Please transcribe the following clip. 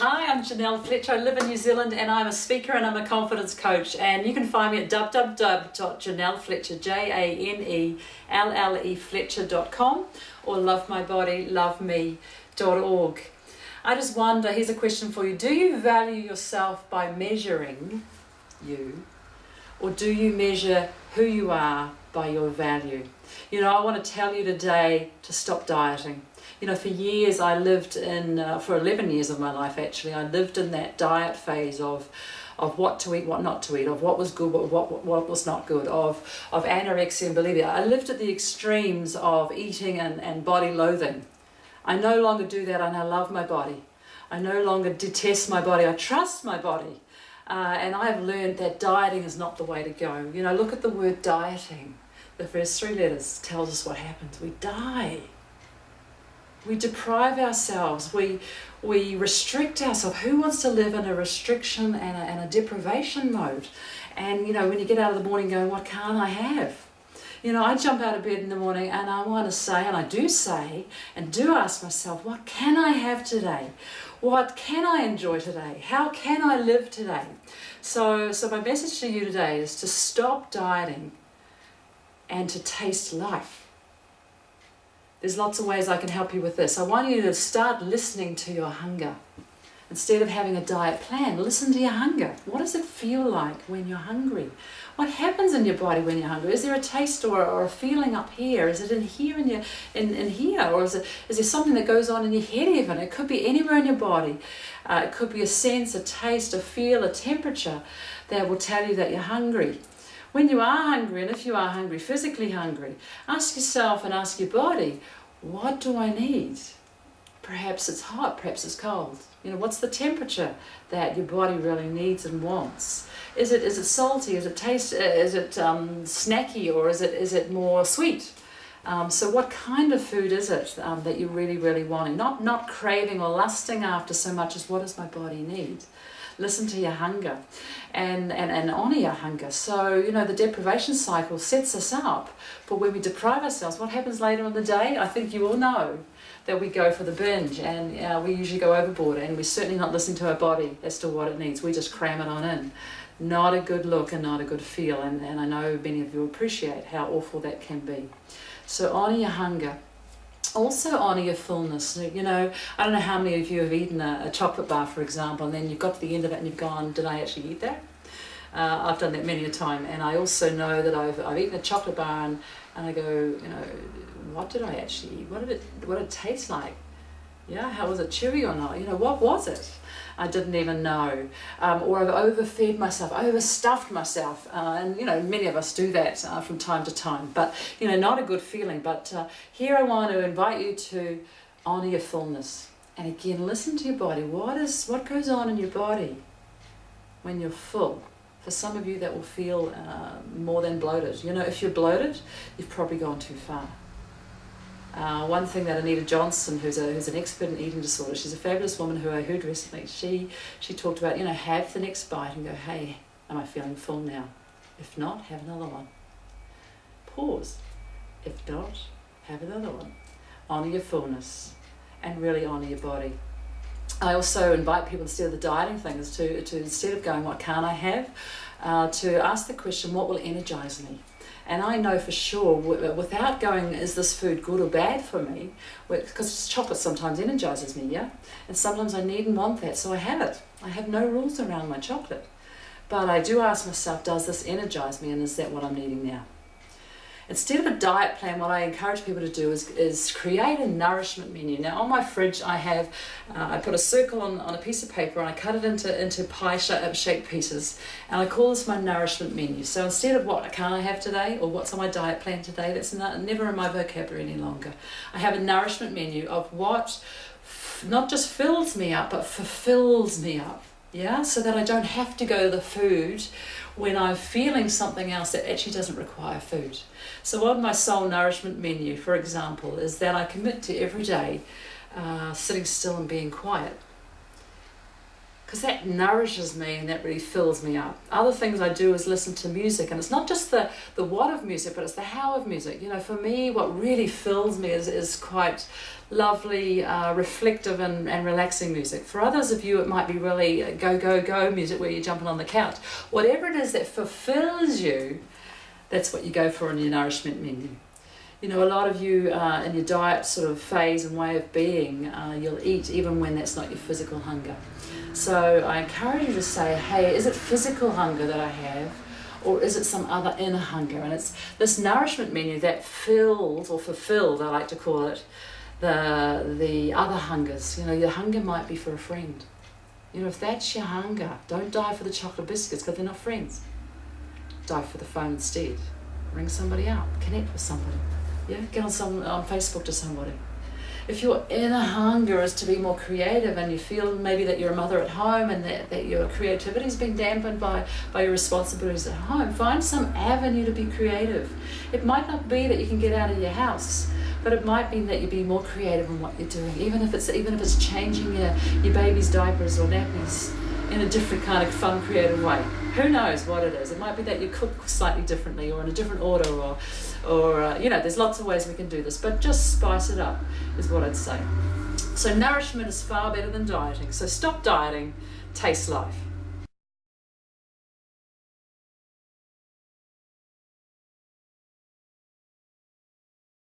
Hi, I'm Janelle Fletcher. I live in New Zealand and I'm a speaker and I'm a confidence coach. And you can find me at www.janellefletcher, JANELLE Fletcher.com or lovemybody.loveme.org. I just wonder, here's a question for you. Do you value yourself by measuring you, or do you measure who you are by your value? You know, I want to tell you today to stop dieting. You know, for years I lived in, for 11 years of my life actually, I lived in that diet phase of what to eat, what not to eat, of what was good, what was not good, of anorexia and bulimia. I lived at the extremes of eating and body loathing. I no longer do that, and I love my body. I no longer detest my body, I trust my body. And I have learned that dieting is not the way to go. You know, look at the word dieting. The first 3 letters tells us what happens. We die. We deprive ourselves. We restrict ourselves. Who wants to live in a restriction and a deprivation mode? And, you know, when you get out of the morning going, what can't I have? You know, I jump out of bed in the morning and I want to say, and I do say, and do ask myself, what can I have today? What can I enjoy today? How can I live today? So my message to you today is to stop dieting and to taste life. There's lots of ways I can help you with this. I want you to start listening to your hunger. Instead of having a diet plan, listen to your hunger. What does it feel like when you're hungry? What happens in your body when you're hungry? Is there a taste or a feeling up here? Is it in here in here? Or is there something that goes on in your head even? It could be anywhere in your body. It could be a sense, a taste, a feel, a temperature that will tell you that you're hungry. When you are hungry, and if you are hungry, physically hungry, ask yourself and ask your body, what do I need? Perhaps it's hot, perhaps it's cold. You know, what's the temperature that your body really needs and wants? Is it salty? Is it snacky, or is it more sweet? So what kind of food is it that you really, really want? Not craving or lusting after so much as what does my body need? Listen to your hunger and honor your hunger. So, you know, the deprivation cycle sets us up for when we deprive ourselves. What happens later in the day? I think you all know that we go for the binge, and we usually go overboard, and we're certainly not listening to our body as to what it needs. We just cram it on in. Not a good look and not a good feel, and I know many of you appreciate how awful that can be. So honor your hunger. Also honor your fullness. You know, I don't know how many of you have eaten a chocolate bar, for example, and then you've got to the end of it and you've gone, did I actually eat that? I've done that many a time, and I also know that I've eaten a chocolate bar and I go, you know, what did I actually eat? What did it taste like? Yeah, how was it, chewy or not? You know, what was it? I didn't even know. Or I've overfed myself, overstuffed myself. And, you know, many of us do that from time to time. But, you know, not a good feeling. But here I want to invite you to honor your fullness. And again, listen to your body. What goes on in your body when you're full? For some of you, that will feel more than bloated. You know, if you're bloated, you've probably gone too far. One thing that Anita Johnson, who's an expert in eating disorders, she's a fabulous woman who I heard recently, she talked about, you know, have the next bite and go, hey, am I feeling full now? If not, have another one. Pause. If not, have another one. Honor your fullness and really honor your body. I also invite people, instead of the dieting things, to instead of going, what can't I have, to ask the question, what will energize me? And I know for sure, without going, is this food good or bad for me? Because chocolate sometimes energizes me, yeah? And sometimes I need and want that, so I have it. I have no rules around my chocolate. But I do ask myself, does this energize me, and is that what I'm needing now? Instead of a diet plan, what I encourage people to do is create a nourishment menu. Now on my fridge I have, I put a circle on a piece of paper and I cut it into pie-shaped pieces, and I call this my nourishment menu. So instead of what can I have today, or what's on my diet plan today, that's never in my vocabulary any longer. I have a nourishment menu of what not just fills me up, but fulfills me up. Yeah, so that I don't have to go to the food when I'm feeling something else that actually doesn't require food. So on my soul nourishment menu, for example, is that I commit to every day sitting still and being quiet. because that nourishes me and that really fills me up. Other things I do is listen to music, and it's not just the what of music, but it's the how of music. You know, for me, what really fills me is quite lovely, reflective and relaxing music. For others of you, it might be really go music where you're jumping on the couch. Whatever it is that fulfills you, that's what you go for in your nourishment menu. You know, a lot of you in your diet sort of phase and way of being, you'll eat even when that's not your physical hunger. So I encourage you to say, hey, is it physical hunger that I have, or is it some other inner hunger? And it's this nourishment menu that fills or fulfilled, I like to call it, the other hungers. You know, your hunger might be for a friend. You know, if that's your hunger, don't die for the chocolate biscuits because they're not friends. Die for the phone instead. Ring somebody up, connect with somebody. Yeah, get on Facebook to somebody. If your inner hunger is to be more creative, and you feel maybe that you're a mother at home and that your creativity's been dampened by your responsibilities at home, find some avenue to be creative. It might not be that you can get out of your house, but it might be that you be more creative in what you're doing, even if it's changing your baby's diapers or nappies in a different kind of fun, creative way. Who knows what it is? It might be that you cook slightly differently or in a different order, or you know, there's lots of ways we can do this, but just spice it up is what I'd say. So nourishment is far better than dieting. So stop dieting, taste life.